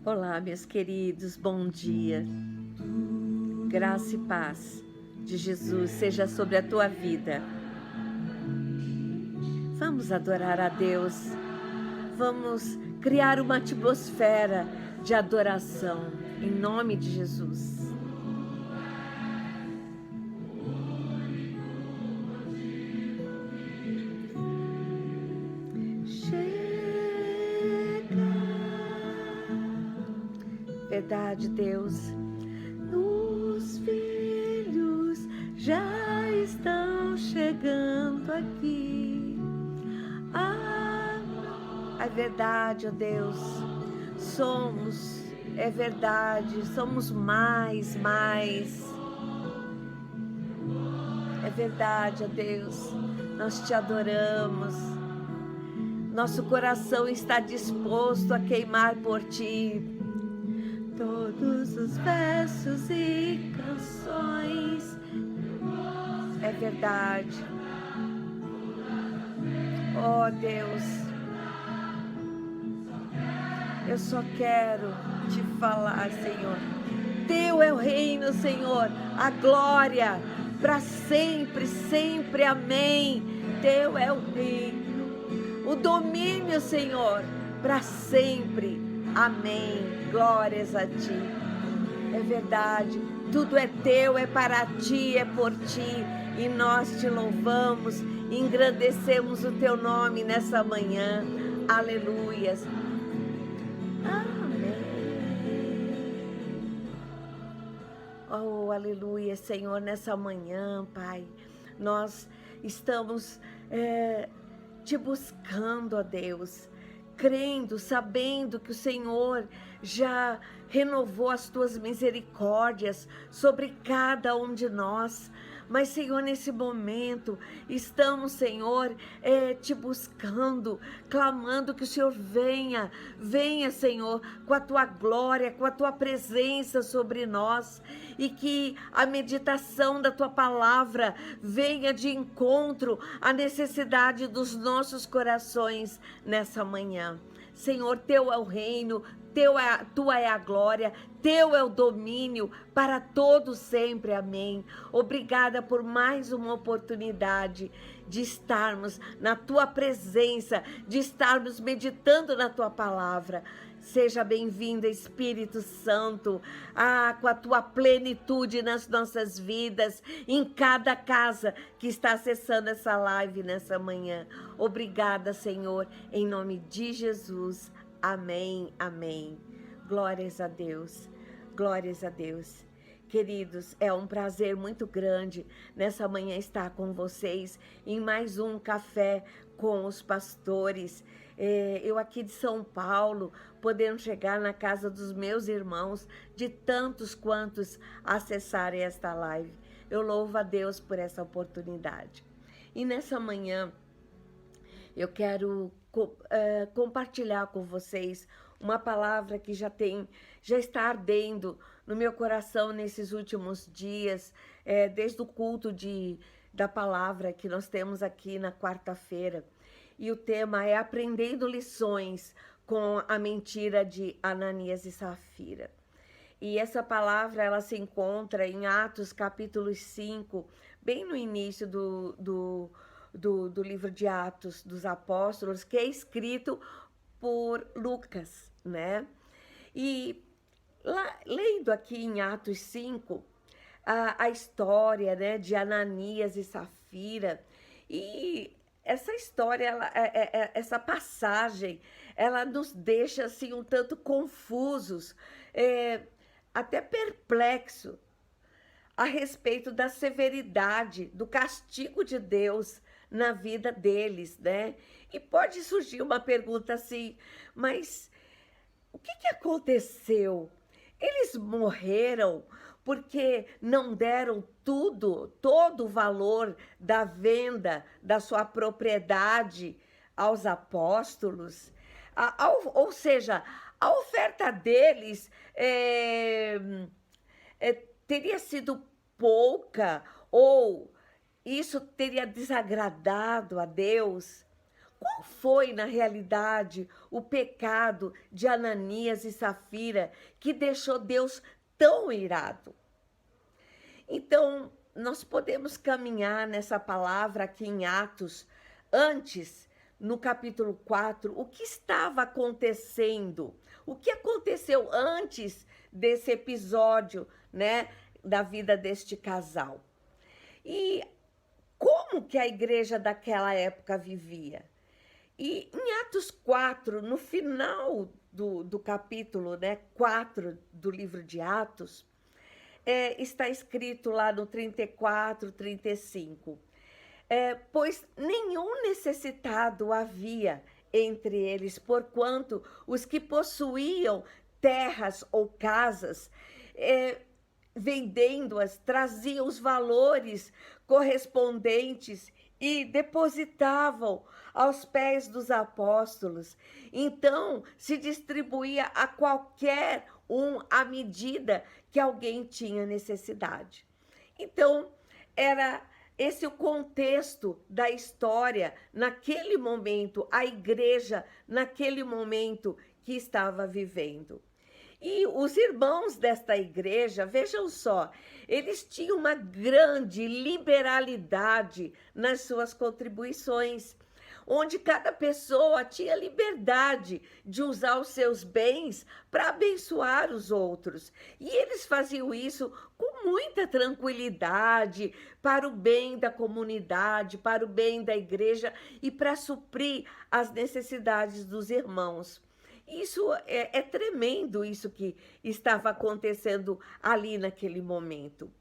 Olá, meus queridos, bom dia. Graça e paz de Jesus seja sobre a tua vida. Vamos adorar a Deus. Vamos criar uma atmosfera de adoração em nome de Jesus. Verdade, Deus. Os filhos já estão chegando aqui. É verdade, ó Deus. É verdade, somos mais. É verdade, ó Deus. Nós te adoramos. Nosso coração está disposto a queimar por ti. Todos os versos e canções. É verdade. Oh Deus, eu só quero te falar, Senhor. Teu é o reino, Senhor, a glória para sempre, sempre, amém. Teu é o reino, o domínio, Senhor, para sempre, amém. Glórias a ti. É verdade, tudo é teu, é para ti, é por ti, e nós te louvamos, engrandecemos o teu nome nessa manhã. Aleluias. Amém. Oh, aleluia, Senhor, nessa manhã, Pai, nós estamos te buscando, ó Deus, crendo, sabendo que o Senhor já renovou as tuas misericórdias sobre cada um de nós. Mas, Senhor, nesse momento, estamos, Senhor, te buscando, clamando que o Senhor venha, Senhor, com a tua glória, com a tua presença sobre nós, e que a meditação da tua palavra venha de encontro à necessidade dos nossos corações nessa manhã. Senhor, teu é o reino, tua é a glória, teu é o domínio para todos sempre, amém. Obrigada por mais uma oportunidade de estarmos na tua presença, de estarmos meditando na tua palavra. Seja bem-vindo, Espírito Santo, com a tua plenitude nas nossas vidas, em cada casa que está acessando essa live nessa manhã. Obrigada, Senhor, em nome de Jesus. Amém, amém. Glórias a Deus, glórias a Deus. Queridos, é um prazer muito grande nessa manhã estar com vocês em mais um Café com os Pastores. Eu aqui de São Paulo, podendo chegar na casa dos meus irmãos, de tantos quantos acessarem esta live. Eu louvo a Deus por essa oportunidade. E nessa manhã, eu quero compartilhar com vocês uma palavra que já está ardendo no meu coração nesses últimos dias, desde o culto da palavra que nós temos aqui na quarta-feira. E o tema é Aprendendo Lições com a Mentira de Ananias e Safira. E essa palavra, ela se encontra em Atos capítulo 5, bem no início do livro de Atos dos Apóstolos, que é escrito por Lucas, né? E lendo aqui em Atos 5, a história, né, de Ananias e Safira, e essa história, essa passagem, ela nos deixa assim um tanto confusos, até perplexo a respeito da severidade, do castigo de Deus na vida deles, né? E pode surgir uma pergunta assim, mas o que aconteceu? Eles morreram porque não deram todo o valor da venda da sua propriedade aos apóstolos? Ou seja, a oferta deles teria sido pouca, ou isso teria desagradado a Deus? Qual foi, na realidade, o pecado de Ananias e Safira que deixou Deus tão irado? Então, nós podemos caminhar nessa palavra aqui em Atos, antes, no capítulo 4, o que estava acontecendo? O que aconteceu antes desse episódio, né, da vida deste casal? E como que a igreja daquela época vivia? E em Atos 4, no final do capítulo, né, 4 do livro de Atos, está escrito lá no 34, 35. Pois nenhum necessitado havia entre eles, porquanto os que possuíam terras ou casas, vendendo-as, traziam os valores correspondentes e depositavam aos pés dos apóstolos. Então, se distribuía a qualquer um à medida que alguém tinha necessidade. Então, era esse o contexto da história naquele momento, a igreja naquele momento que estava vivendo. E os irmãos desta igreja, vejam só, eles tinham uma grande liberalidade nas suas contribuições, onde cada pessoa tinha liberdade de usar os seus bens para abençoar os outros. E eles faziam isso com muita tranquilidade, para o bem da comunidade, para o bem da igreja e para suprir as necessidades dos irmãos. Isso é tremendo, isso que estava acontecendo ali naquele momento.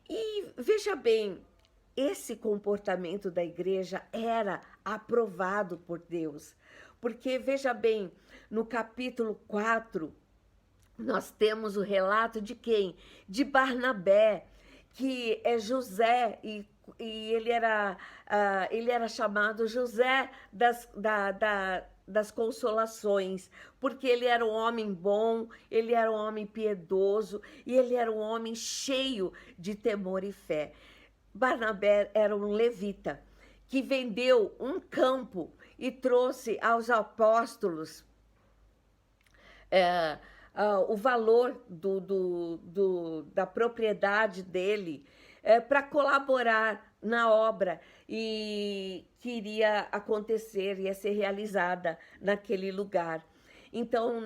E veja bem, esse comportamento da igreja era aprovado por Deus. Porque, veja bem, no capítulo 4, nós temos o relato de quem? De Barnabé, que é José, e ele era chamado José das Consolações, porque ele era um homem bom, ele era um homem piedoso e ele era um homem cheio de temor e fé. Barnabé era um levita que vendeu um campo e trouxe aos apóstolos o valor da propriedade dele para colaborar na obra e que iria acontecer, ia ser realizada naquele lugar. Então,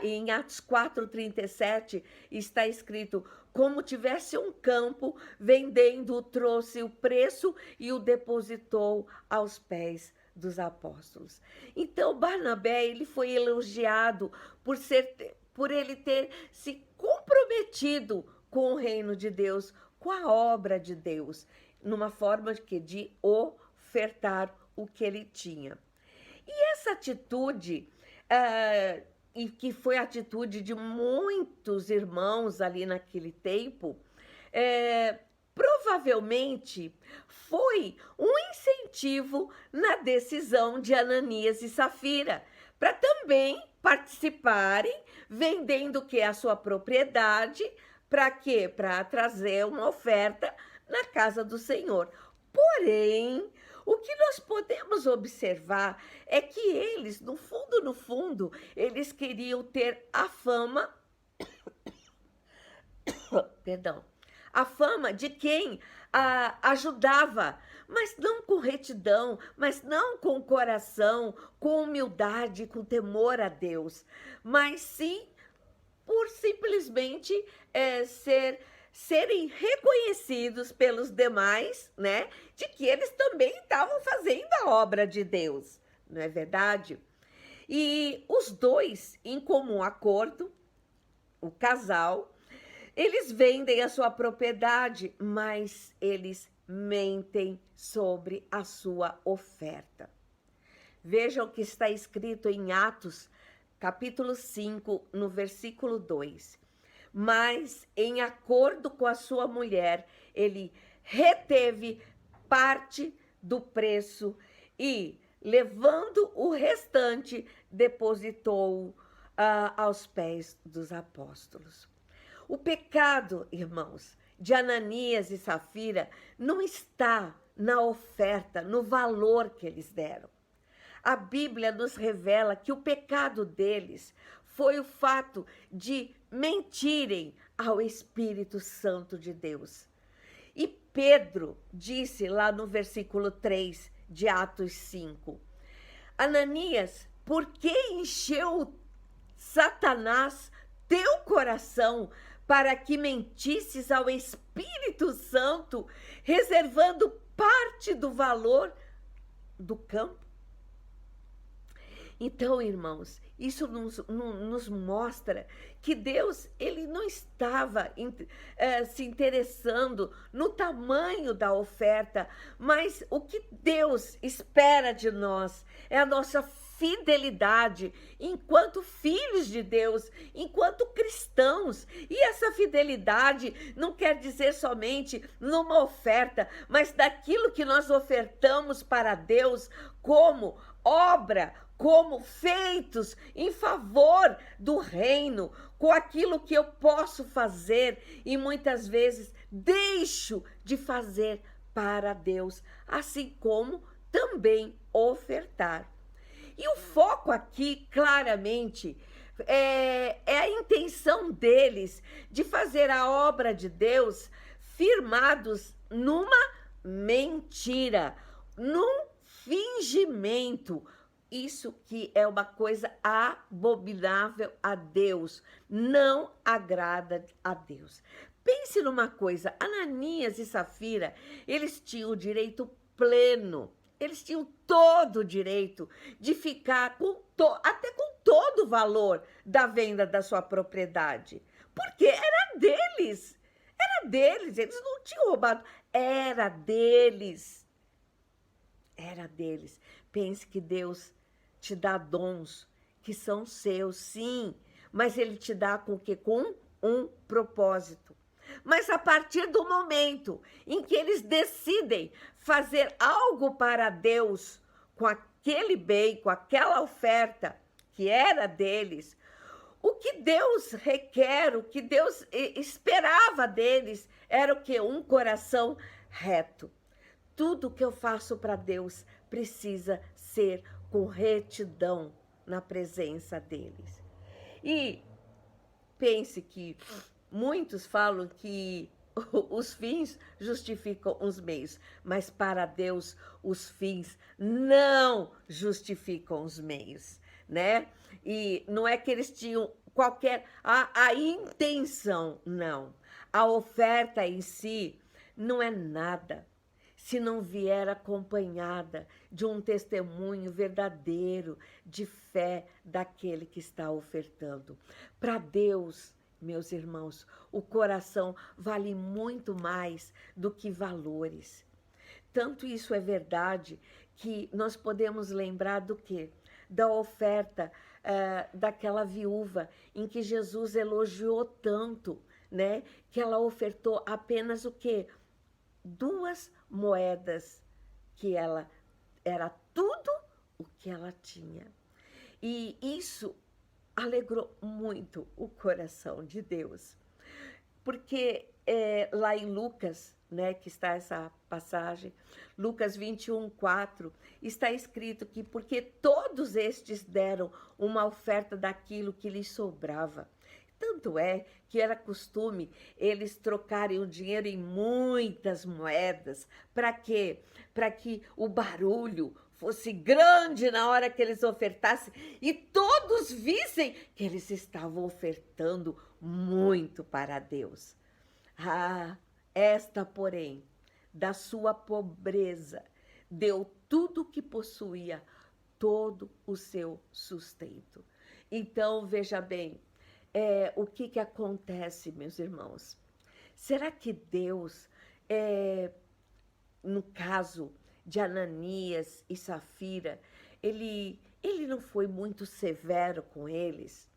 em Atos 4:37 está escrito: como tivesse um campo, vendendo, trouxe o preço e o depositou aos pés dos apóstolos. Então, Barnabé, ele foi elogiado por ele ter se comprometido com o reino de Deus, com a obra de Deus, numa forma de ofertar o que ele tinha. E essa atitude, e que foi a atitude de muitos irmãos ali naquele tempo, provavelmente foi um incentivo na decisão de Ananias e Safira para também participarem, vendendo o que é a sua propriedade, para quê? Para trazer uma oferta na casa do Senhor. Porém, o que nós podemos observar é que eles, no fundo, eles queriam ter a fama, perdão, a fama de quem ajudava, mas não com retidão, mas não com coração, com humildade, com temor a Deus, mas sim por simplesmente serem reconhecidos pelos demais, né, de que eles também estavam fazendo a obra de Deus, não é verdade? E os dois, em comum acordo, o casal, eles vendem a sua propriedade, mas eles mentem sobre a sua oferta. Vejam o que está escrito em Atos, capítulo 5, no versículo 2. Mas, em acordo com a sua mulher, ele reteve parte do preço e, levando o restante, depositou aos pés dos apóstolos. O pecado, irmãos, de Ananias e Safira não está na oferta, no valor que eles deram. a Bíblia nos revela que o pecado deles foi o fato de mentirem ao Espírito Santo de Deus. E Pedro disse lá no versículo 3 de Atos 5, Ananias, por que encheu Satanás teu coração para que mentisses ao Espírito Santo, reservando parte do valor do campo? Então, irmãos, isso nos mostra que Deus ele não estava se interessando no tamanho da oferta, mas o que Deus espera de nós é a nossa fidelidade enquanto filhos de Deus, enquanto cristãos. E essa fidelidade não quer dizer somente numa oferta, mas daquilo que nós ofertamos para Deus como obra, como feitos em favor do reino, com aquilo que eu posso fazer e muitas vezes deixo de fazer para Deus, assim como também ofertar. E o foco aqui, claramente, é a intenção deles de fazer a obra de Deus firmados numa mentira, num fingimento. Isso que é uma coisa abominável a Deus, não agrada a Deus. Pense numa coisa, Ananias e Safira, eles tinham o direito pleno, eles tinham todo o direito de ficar até com todo o valor da venda da sua propriedade, porque era deles, eles não tinham roubado, era deles. Pense que Deus te dá dons que são seus, sim, mas Ele te dá com o quê? Com um propósito. Mas a partir do momento em que eles decidem fazer algo para Deus com aquele bem, com aquela oferta que era deles, o que Deus requer, o que Deus esperava deles era o quê? Um coração reto. Tudo que eu faço para Deus precisa ser com retidão na presença deles. E pense que muitos falam que os fins justificam os meios, mas para Deus os fins não justificam os meios, né? E não é que eles tinham qualquer a intenção, não. A oferta em si não é nada se não vier acompanhada de um testemunho verdadeiro de fé daquele que está ofertando. Para Deus, meus irmãos, o coração vale muito mais do que valores. Tanto isso é verdade que nós podemos lembrar do quê? Da oferta daquela viúva em que Jesus elogiou tanto, né? Que ela ofertou apenas o quê? 2 moedas, que ela era tudo o que ela tinha. E isso alegrou muito o coração de Deus. Porque lá em Lucas, né, que está essa passagem, Lucas 21:4, está escrito que porque todos estes deram uma oferta daquilo que lhes sobrava. Tanto é que era costume eles trocarem o dinheiro em muitas moedas. Para quê? Para que o barulho fosse grande na hora que eles ofertassem e todos vissem que eles estavam ofertando muito para Deus. Ah, esta, porém, da sua pobreza, deu tudo o que possuía, todo o seu sustento. Então, veja bem, o que acontece, meus irmãos? Será que Deus, no caso de Ananias e Safira, ele não foi muito severo com eles?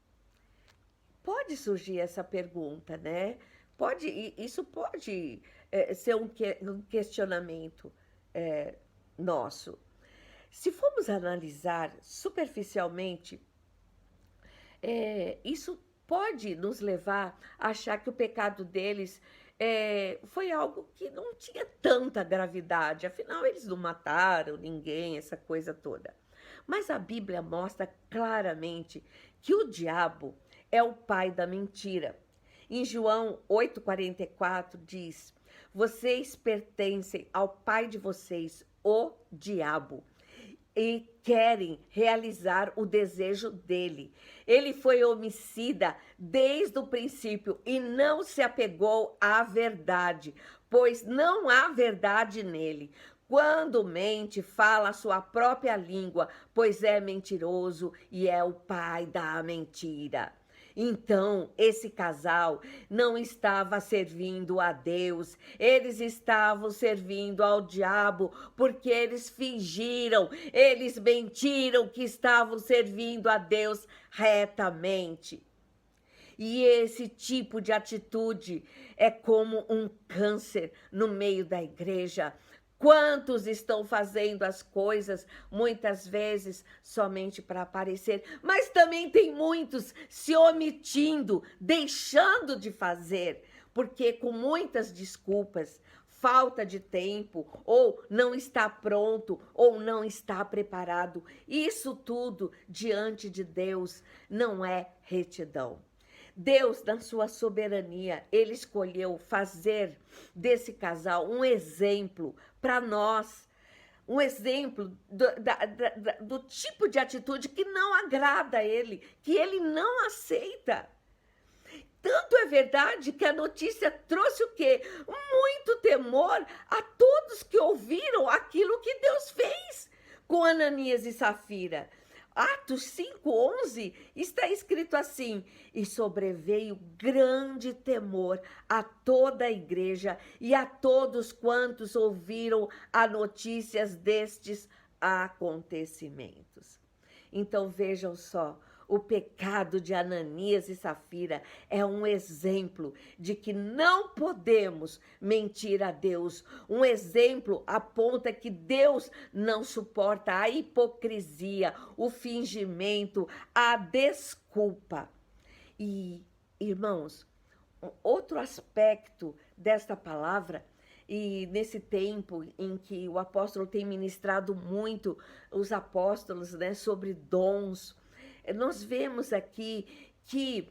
Pode surgir essa pergunta, né? Isso pode ser um questionamento nosso. Se formos analisar superficialmente, isso pode nos levar a achar que o pecado deles foi algo que não tinha tanta gravidade, afinal eles não mataram ninguém, essa coisa toda. Mas a Bíblia mostra claramente que o diabo é o pai da mentira. Em João 8,44 diz: vocês pertencem ao pai de vocês, o diabo, e querem realizar o desejo dele. Ele foi homicida desde o princípio e não se apegou à verdade, pois não há verdade nele. Quando mente, fala a sua própria língua, pois é mentiroso e é o pai da mentira. Então, esse casal não estava servindo a Deus, eles estavam servindo ao diabo, porque eles fingiram, eles mentiram que estavam servindo a Deus retamente. E esse tipo de atitude é como um câncer no meio da igreja. Quantos estão fazendo as coisas, muitas vezes, somente para aparecer, mas também tem muitos se omitindo, deixando de fazer, porque com muitas desculpas, falta de tempo, ou não está pronto, ou não está preparado. Isso tudo diante de Deus não é retidão. Deus, na sua soberania, ele escolheu fazer desse casal um exemplo para nós, um exemplo do tipo de atitude que não agrada a ele, que ele não aceita. Tanto é verdade que a notícia trouxe o quê? Muito temor a todos que ouviram aquilo que Deus fez com Ananias e Safira. Atos 5:11 está escrito assim: e sobreveio grande temor a toda a igreja e a todos quantos ouviram as notícias destes acontecimentos. Então vejam só, o pecado de Ananias e Safira é um exemplo de que não podemos mentir a Deus. Um exemplo aponta que Deus não suporta a hipocrisia, o fingimento, a desculpa. E, irmãos, outro aspecto desta palavra, e nesse tempo em que o apóstolo tem ministrado muito, os apóstolos, né, sobre dons, nós vemos aqui que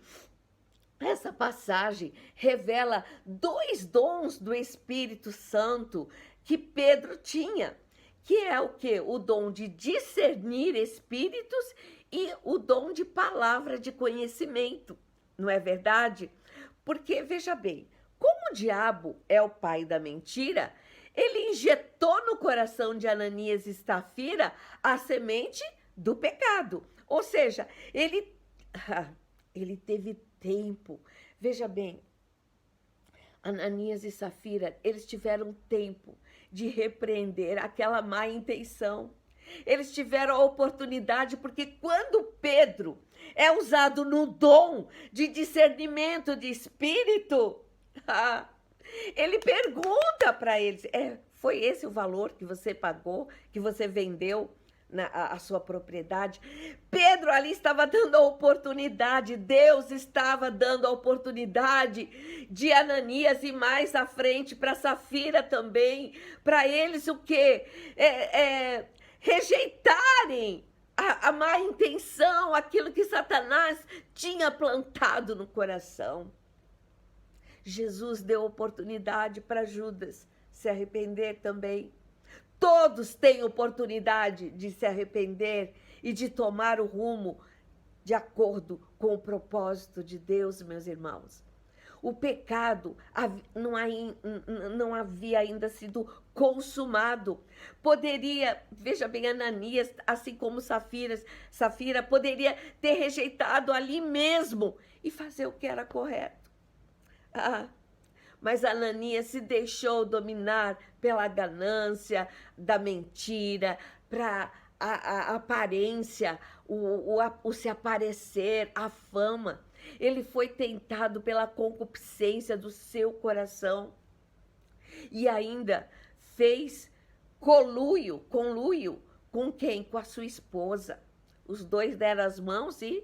essa passagem revela 2 dons do Espírito Santo que Pedro tinha, que é o quê? O dom de discernir espíritos e o dom de palavra de conhecimento, não é verdade? Porque, veja bem, como o diabo é o pai da mentira, ele injetou no coração de Ananias e Safira a semente do pecado. Ou seja, ele teve tempo. Veja bem, Ananias e Safira, eles tiveram tempo de repreender aquela má intenção. Eles tiveram a oportunidade, porque quando Pedro é usado no dom de discernimento de espírito, ele pergunta para eles: foi esse o valor que você pagou, que você vendeu a sua propriedade? Pedro ali estava dando a oportunidade, Deus estava dando a oportunidade de Ananias e mais à frente para Safira também, para eles o quê? Rejeitarem a má intenção, aquilo que Satanás tinha plantado no coração. Jesus deu oportunidade para Judas se arrepender também. Todos têm oportunidade de se arrepender e de tomar o rumo de acordo com o propósito de Deus, meus irmãos. O pecado não havia ainda sido consumado. Poderia, veja bem, Ananias, assim como Safira, poderia ter rejeitado ali mesmo e fazer o que era correto. Mas Ananias se deixou dominar pela ganância da mentira, para a aparência, o se aparecer, a fama. Ele foi tentado pela concupiscência do seu coração e ainda fez conluio com quem? Com a sua esposa. Os dois deram as mãos e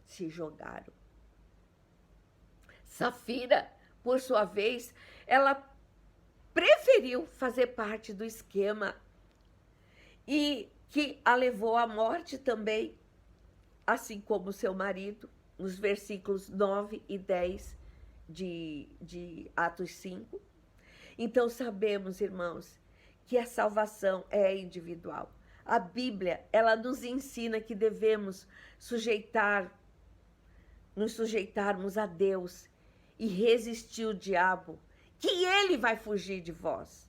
se jogaram. Safira por sua vez, ela preferiu fazer parte do esquema e que a levou à morte também, assim como seu marido, nos versículos 9 e 10 de Atos 5. Então sabemos, irmãos, que a salvação é individual. A Bíblia, ela nos ensina que devemos nos sujeitarmos a Deus e resistir o diabo, que ele vai fugir de vós,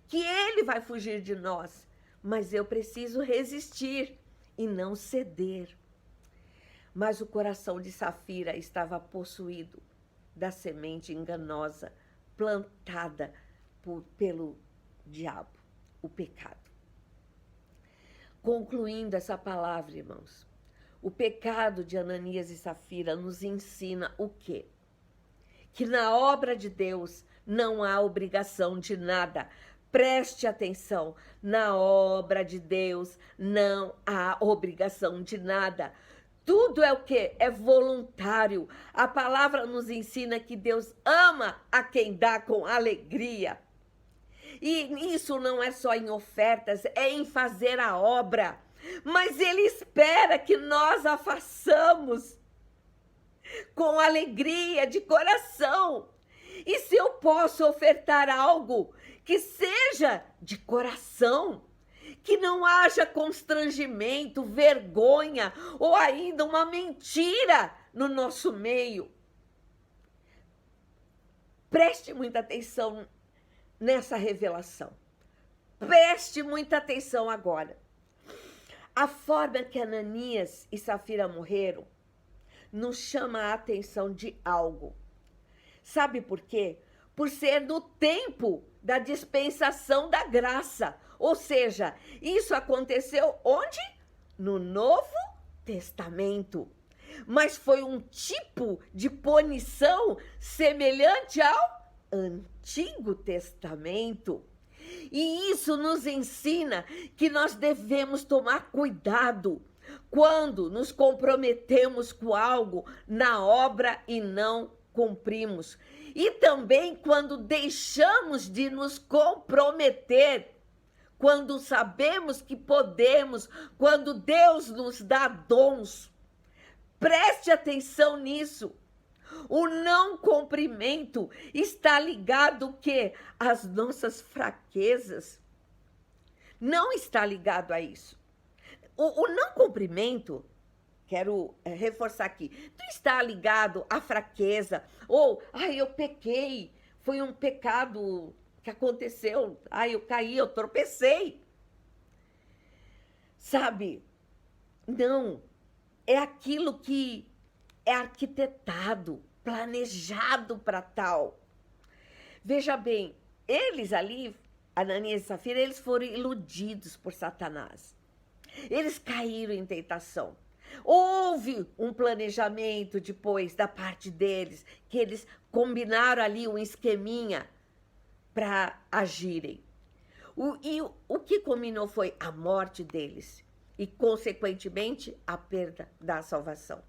que ele vai fugir de nós, mas eu preciso resistir e não ceder. Mas o coração de Safira estava possuído da semente enganosa, plantada pelo diabo, o pecado. Concluindo essa palavra, irmãos, o pecado de Ananias e Safira nos ensina o quê? Que na obra de Deus não há obrigação de nada. Preste atenção, na obra de Deus não há obrigação de nada. Tudo é o quê? É voluntário. A palavra nos ensina que Deus ama a quem dá com alegria. E isso não é só em ofertas, é em fazer a obra. Mas Ele espera que nós a façamos com alegria de coração. E se eu posso ofertar algo que seja de coração, que não haja constrangimento, vergonha ou ainda uma mentira no nosso meio. Preste muita atenção nessa revelação. Preste muita atenção agora. A forma que Ananias e Safira morreram nos chama a atenção de algo. Sabe por quê? Por ser no tempo da dispensação da graça. Ou seja, isso aconteceu onde? No Novo Testamento. Mas foi um tipo de punição semelhante ao Antigo Testamento. E isso nos ensina que nós devemos tomar cuidado quando nos comprometemos com algo na obra e não cumprimos. E também quando deixamos de nos comprometer, quando sabemos que podemos, quando Deus nos dá dons. Preste atenção nisso. O não cumprimento está ligado o quê? Às nossas fraquezas. Não está ligado a isso. O não cumprimento, quero reforçar aqui, não está ligado à fraqueza. Ou, eu pequei, foi um pecado que aconteceu. Eu caí, eu tropecei. Sabe? Não. É aquilo que é arquitetado, planejado para tal. Veja bem, eles ali, Ananias e Safira, eles foram iludidos por Satanás. Eles caíram em tentação. Houve um planejamento depois da parte deles, que eles combinaram ali um esqueminha para agirem. O que combinou foi a morte deles e, consequentemente, a perda da salvação.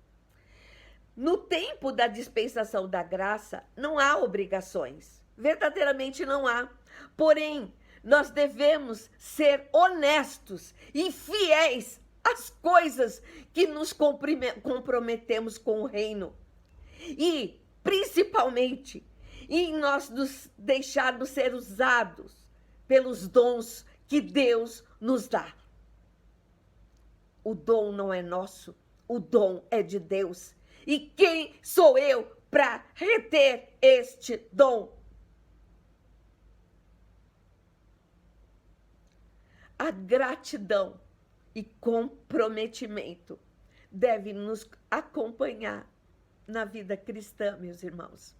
No tempo da dispensação da graça, não há obrigações. Verdadeiramente não há. Porém, nós devemos ser honestos e fiéis às coisas que nos comprometemos com o reino. E, principalmente, em nós nos deixarmos ser usados pelos dons que Deus nos dá. O dom não é nosso, o dom é de Deus. E quem sou eu para reter este dom? A gratidão e comprometimento deve nos acompanhar na vida cristã, meus irmãos.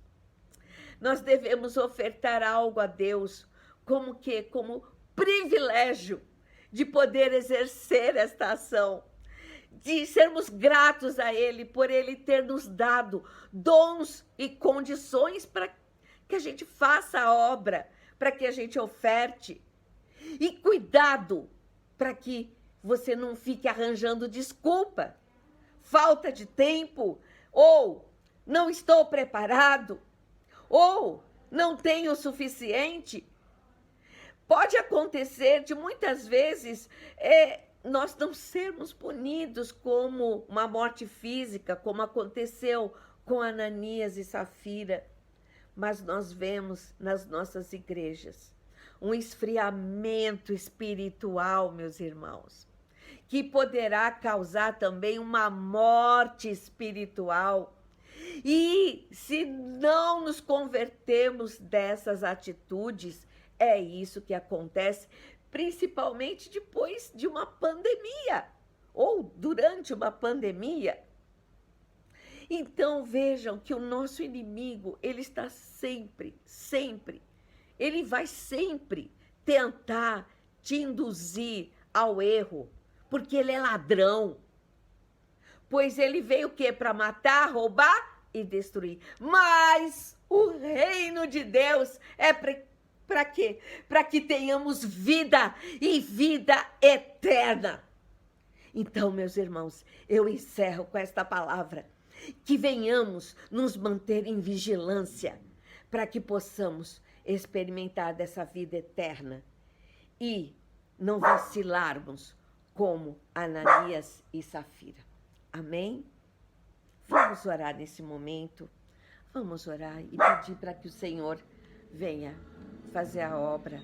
Nós devemos ofertar algo a Deus como privilégio de poder exercer esta ação, de sermos gratos a Ele por Ele ter nos dado dons e condições para que a gente faça a obra, para que a gente oferte. E cuidado para que você não fique arranjando desculpa, falta de tempo ou não estou preparado. ou não tem o suficiente. Pode acontecer de muitas vezes nós não sermos punidos como uma morte física, como aconteceu com Ananias e Safira, mas nós vemos nas nossas igrejas um esfriamento espiritual, meus irmãos, que poderá causar também uma morte espiritual. E se não nos convertermos dessas atitudes, é isso que acontece, principalmente depois de uma pandemia, ou durante uma pandemia. Então vejam que o nosso inimigo, ele está sempre, ele vai sempre tentar te induzir ao erro, porque ele é ladrão. Pois ele veio o quê? Para matar, roubar e destruir. Mas o reino de Deus é para quê? Para que tenhamos vida e vida eterna. Então, meus irmãos, eu encerro com esta palavra. Que venhamos nos manter em vigilância para que possamos experimentar dessa vida eterna e não vacilarmos como Ananias e Safira. Amém? Vamos orar nesse momento. Vamos orar e pedir para que o Senhor venha fazer a obra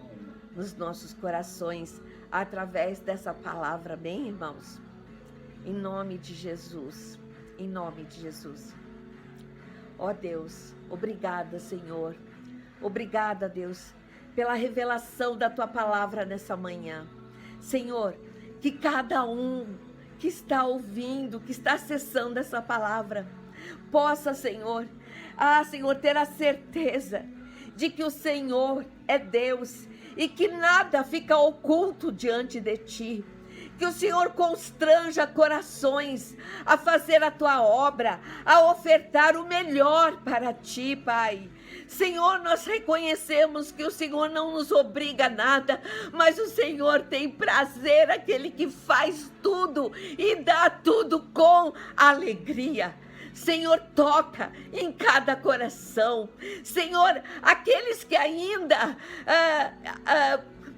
nos nossos corações através dessa palavra, amém, irmãos? Em nome de Jesus, em nome de Jesus. Ó Deus, obrigada, Senhor. Obrigada, Deus, pela revelação da Tua palavra nessa manhã. Senhor, que cada um que está ouvindo, que está acessando essa palavra, possa, Senhor, Senhor, ter a certeza de que o Senhor é Deus e que nada fica oculto diante de Ti. Que o Senhor constranja corações a fazer a Tua obra, a ofertar o melhor para Ti, Pai. Senhor, nós reconhecemos que o Senhor não nos obriga a nada, mas o Senhor tem prazer, aquele que faz tudo e dá tudo com alegria. Senhor, toca em cada coração. Senhor, aqueles que ainda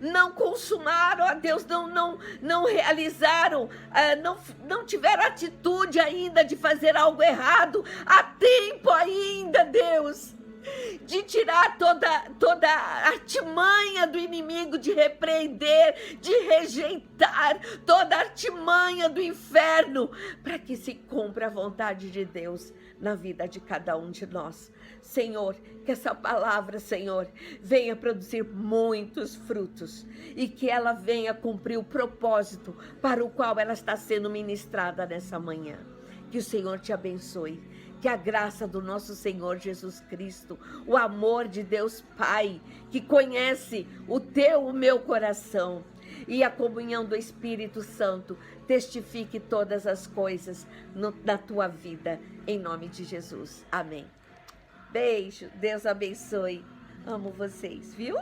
não consumaram, ó Deus, não realizaram, não tiveram atitude ainda de fazer algo errado, há tempo ainda, Deus, de tirar toda a artimanha do inimigo, de repreender, de rejeitar toda a artimanha do inferno, para que se cumpra a vontade de Deus na vida de cada um de nós. Senhor, que essa palavra, Senhor, venha produzir muitos frutos e que ela venha cumprir o propósito para o qual ela está sendo ministrada nessa manhã. Que o Senhor te abençoe. Que a graça do nosso Senhor Jesus Cristo, o amor de Deus Pai, que conhece o meu coração, e a comunhão do Espírito Santo testifique todas as coisas na tua vida, em nome de Jesus. Amém. Beijo, Deus abençoe. Amo vocês, viu?